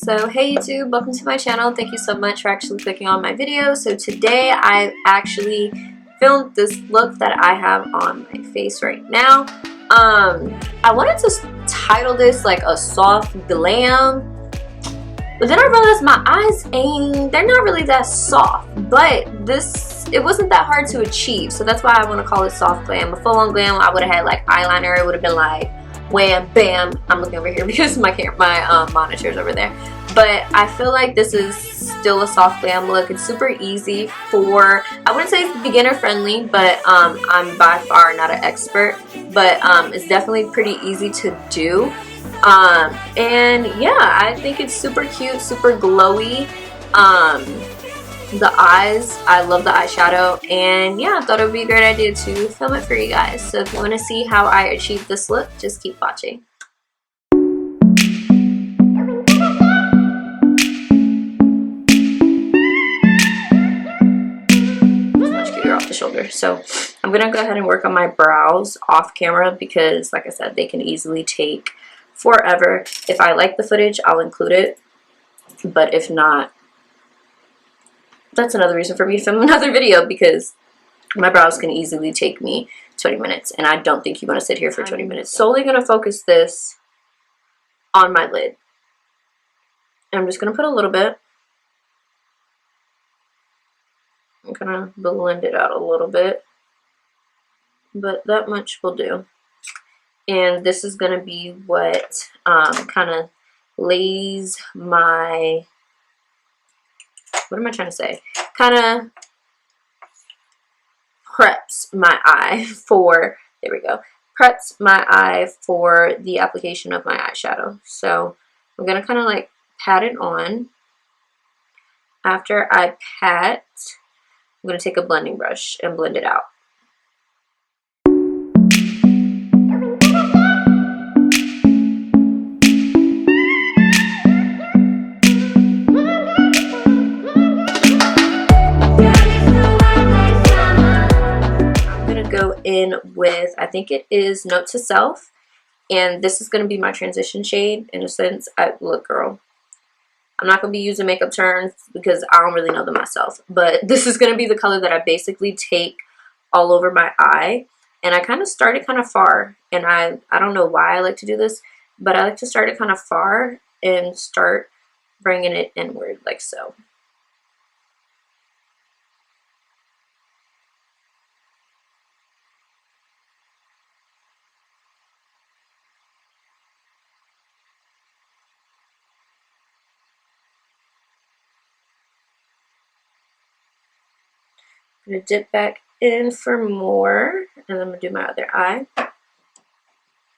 So hey YouTube, welcome to my channel. Thank you so much for actually clicking on my video. So today I actually filmed this look that I have on my face right now. I wanted to title this like a soft glam, but then I realized my eyes they're not really that soft, but it wasn't that hard to achieve, so that's why I want to call it soft glam. A full-on glam, I would have had like eyeliner. It would have been like wham bam. I'm looking over here because my monitor's over there, but I feel like this is still a soft glam look. It's super easy for, I wouldn't say it's beginner friendly, but I'm by far not an expert, but it's definitely pretty easy to do. And yeah, I think it's super cute, super glowy. The eyes, I love the eyeshadow, and yeah, I thought it would be a great idea to film it for you guys. So if you want to see how I achieved this look, just keep watching. Much cuter off the shoulder. So I'm gonna go ahead and work on my brows off camera because, like I said, they can easily take forever. If I like the footage, I'll include it, but if not, that's another reason for me to film another video, because my brows can easily take me 20 minutes, and I don't think you want to sit here for 20 minutes. Solely going to focus this on my lid. I'm just going to put a little bit. I'm going to blend it out a little bit, but that much will do. And this is going to be what kind of lays my, what am I trying to say? Kind of preps my eye for, there we go, preps my eye for the application of my eyeshadow. So I'm going to kind of like pat it on. After I pat, I'm going to take a blending brush and blend it out. In with, I think it is Note to Self, and this is going to be my transition shade in a sense. Look girl, I'm not going to be using makeup turns because I don't really know them myself, but this is going to be the color that I basically take all over my eye. And I kind of started kind of far, and I don't know why I like to do this, but I like to start it kind of far and start bringing it inward like so. I'm going to dip back in for more, and I'm going to do my other eye.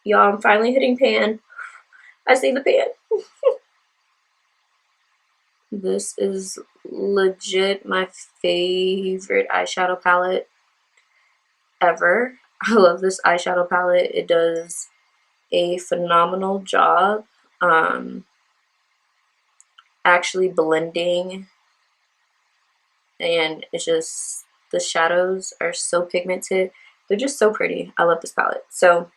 Y'all, I'm finally hitting pan. I see the pan. This is legit my favorite eyeshadow palette ever. I love this eyeshadow palette. It does a phenomenal job actually blending, and it's just, the shadows are so pigmented. They're just so pretty. I love this palette. So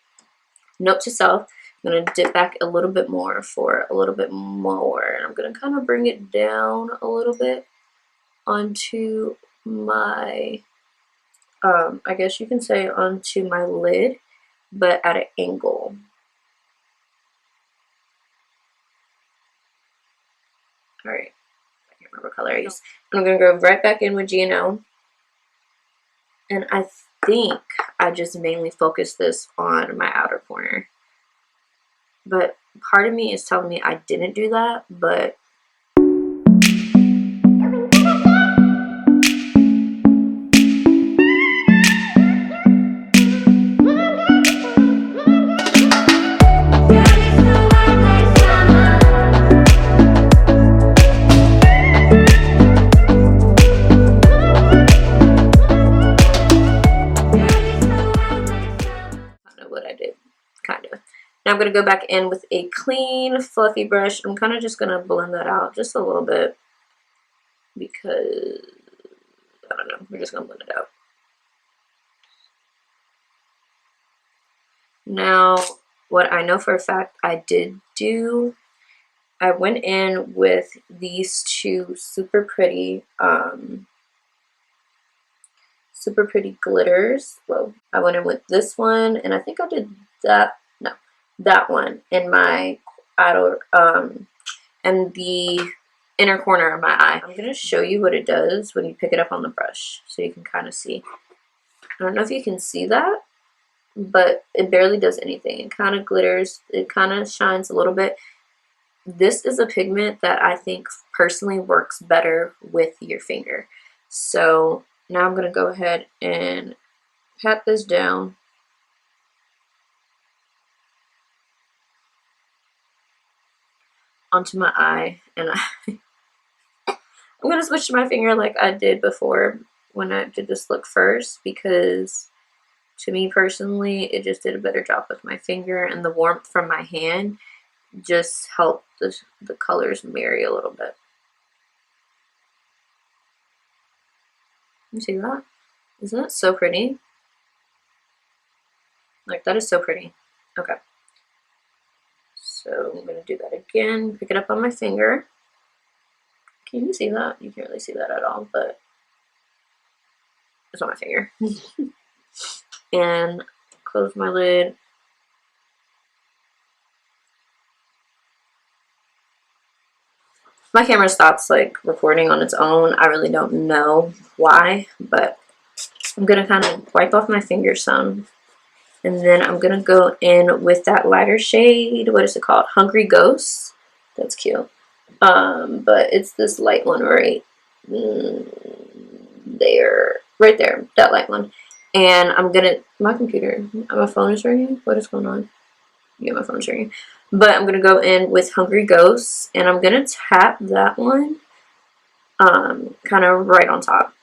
Note to Self, I'm going to dip back a little bit more for a little bit more, and I'm going to kind of bring it down a little bit onto my, I guess you can say onto my lid, but at an angle. Alright, I can't remember what color I used. I'm going to go right back in with Gino. And I think I just mainly focused this on my outer corner. But part of me is telling me I didn't do that, but I'm going to go back in with a clean, fluffy brush. I'm kind of just going to blend that out just a little bit because, I don't know, we're just going to blend it out. Now, what I know for a fact I did do, I went in with these two super pretty glitters. Well, I went in with this one, and I think I did that, no, that one in my outer, and the inner corner of my eye. I'm gonna show you what it does when you pick it up on the brush, so you can kind of see. I don't know if you can see that, but it barely does anything. It kind of glitters, it kind of shines a little bit. This is a pigment that I think personally works better with your finger. So now I'm going to go ahead and pat this down. Onto my eye, and I'm going to switch to my finger like I did before when I did this look first, because to me personally it just did a better job with my finger, and the warmth from my hand just helped the colors marry a little bit. You see that? Isn't that so pretty? Like, that is so pretty. Okay. So I'm going to do that again. Pick it up on my finger. Can you see that? You can't really see that at all, but it's on my finger. And close my lid. My camera stops like recording on its own. I really don't know why, but I'm going to kind of wipe off my finger some. And then I'm going to go in with that lighter shade. What is it called? Hungry Ghost. That's cute. But it's this light one right there. Right there. That light one. And I'm going to... My computer. My phone is ringing. What is going on? Yeah, my phone's ringing. But I'm going to go in with Hungry Ghost. And I'm going to tap that one. Kind of right on top.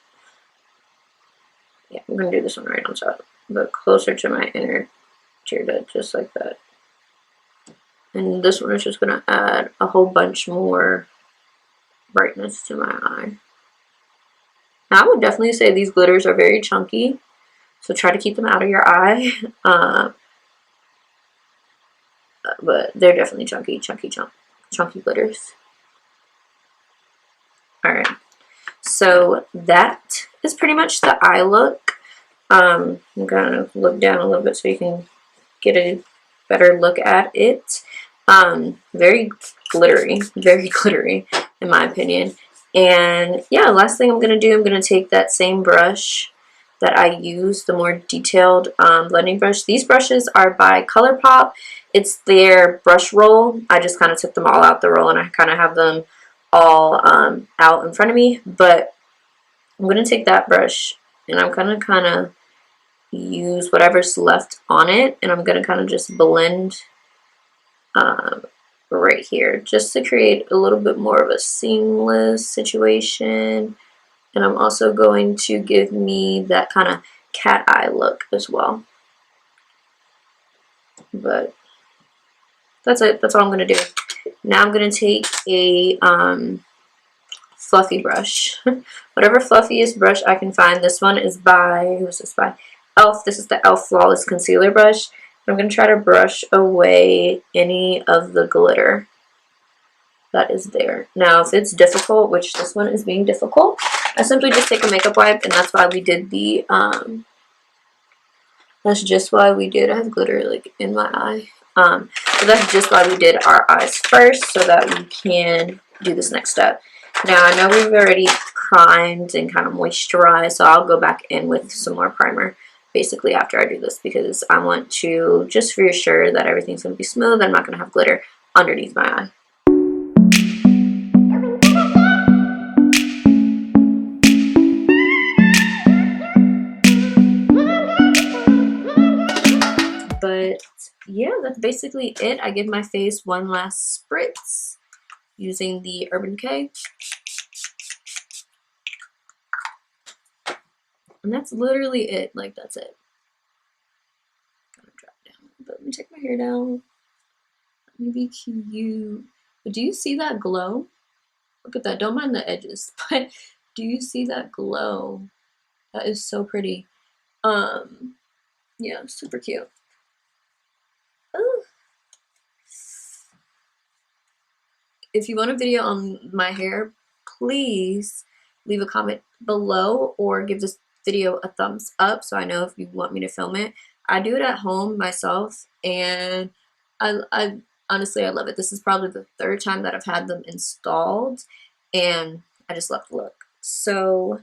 Yeah, I'm going to do this one right on top. But closer to my inner tear duct, just like that. And this one is just going to add a whole bunch more brightness to my eye. Now, I would definitely say these glitters are very chunky, so try to keep them out of your eye. But they're definitely chunky glitters. Alright, so that is pretty much the eye look. I'm going to look down a little bit so you can get a better look at it. Very glittery in my opinion. And yeah, last thing I'm going to do, I'm going to take that same brush that I use, the more detailed blending brush. These brushes are by Colourpop. It's their brush roll. I just kind of took them all out the roll, and I kind of have them all out in front of me. But I'm going to take that brush, and I'm going to kind of use whatever's left on it, and I'm going to kind of just blend right here, just to create a little bit more of a seamless situation. And I'm also going to give me that kind of cat eye look as well. But that's it. That's all I'm going to do. Now I'm going to take a fluffy brush. Whatever fluffiest brush I can find. This one is by, who is this by? Elf. This is the Elf Flawless Concealer Brush. I'm going to try to brush away any of the glitter that is there. Now, if it's difficult, which this one is being difficult, I simply just take a makeup wipe, and that's why we did the, that's just why we did, I have glitter, like, in my eye. So that's just why we did our eyes first, so that we can do this next step. Now, I know we've already primed and kind of moisturized, so I'll go back in with some more primer, basically, after I do this, because I want to just reassure that everything's going to be smooth. I'm not going to have glitter underneath my eye. But yeah, that's basically it. I give my face one last spritz using the Urban Decay. And that's literally it. Like, that's it. Gotta drop down. But let me take my hair down. Let me be cute. But do you see that glow? Look at that. Don't mind the edges. But do you see that glow? That is so pretty. Yeah, super cute. Ooh. if you want a video on my hair, please leave a comment below or give this video a thumbs up so I know if you want me to film it. I do it at home myself, and I honestly, I love it. This is probably the third time that I've had them installed, and I just love the look. So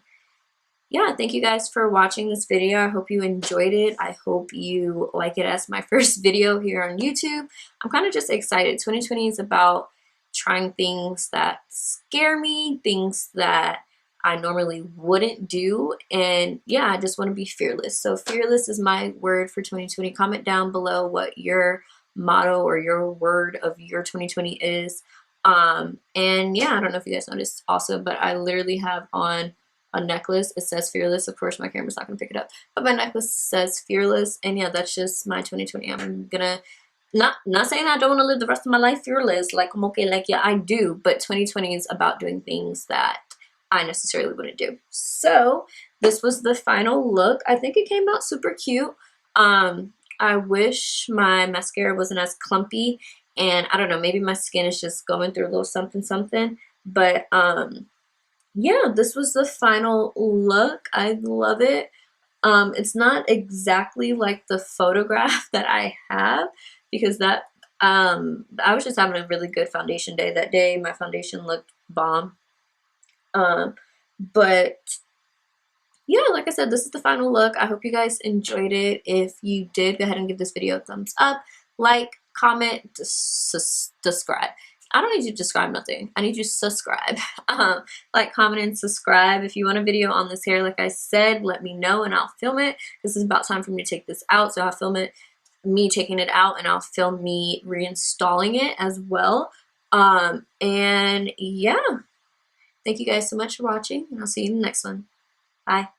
yeah, thank you guys for watching this video. I hope you enjoyed it. I hope you like it as my first video here on YouTube. I'm kind of just excited. 2020 is about trying things that scare me, things that I normally wouldn't do, and yeah, I just want to be fearless. So fearless is my word for 2020. Comment down below what your motto or your word of your 2020 is. And yeah, I don't know if you guys noticed also, but I literally have on a necklace. It says fearless. Of course, my camera's not gonna pick it up, but my necklace says fearless, and yeah, that's just my 2020. I'm gonna not saying I don't want to live the rest of my life fearless. Like, I'm okay. Like, yeah, I do, but 2020 is about doing things that I necessarily wouldn't do. So this was the final look. I think it came out super cute. I wish my mascara wasn't as clumpy, and I don't know, maybe my skin is just going through a little something something, but yeah, this was the final look. I love it. It's not exactly like the photograph that I have, because that I was just having a really good foundation day that day. My foundation looked bomb. But yeah, like I said, this is the final look. I hope you guys enjoyed it. If you did, go ahead and give this video a thumbs up, like, comment, subscribe. I don't need you to describe nothing. I need you to subscribe. Like, comment, and subscribe. If you want a video on this hair, like I said, let me know and I'll film it. This is about time for me to take this out, so I'll film it, me taking it out, and I'll film me reinstalling it as well. And yeah, thank you guys so much for watching, and I'll see you in the next one. Bye.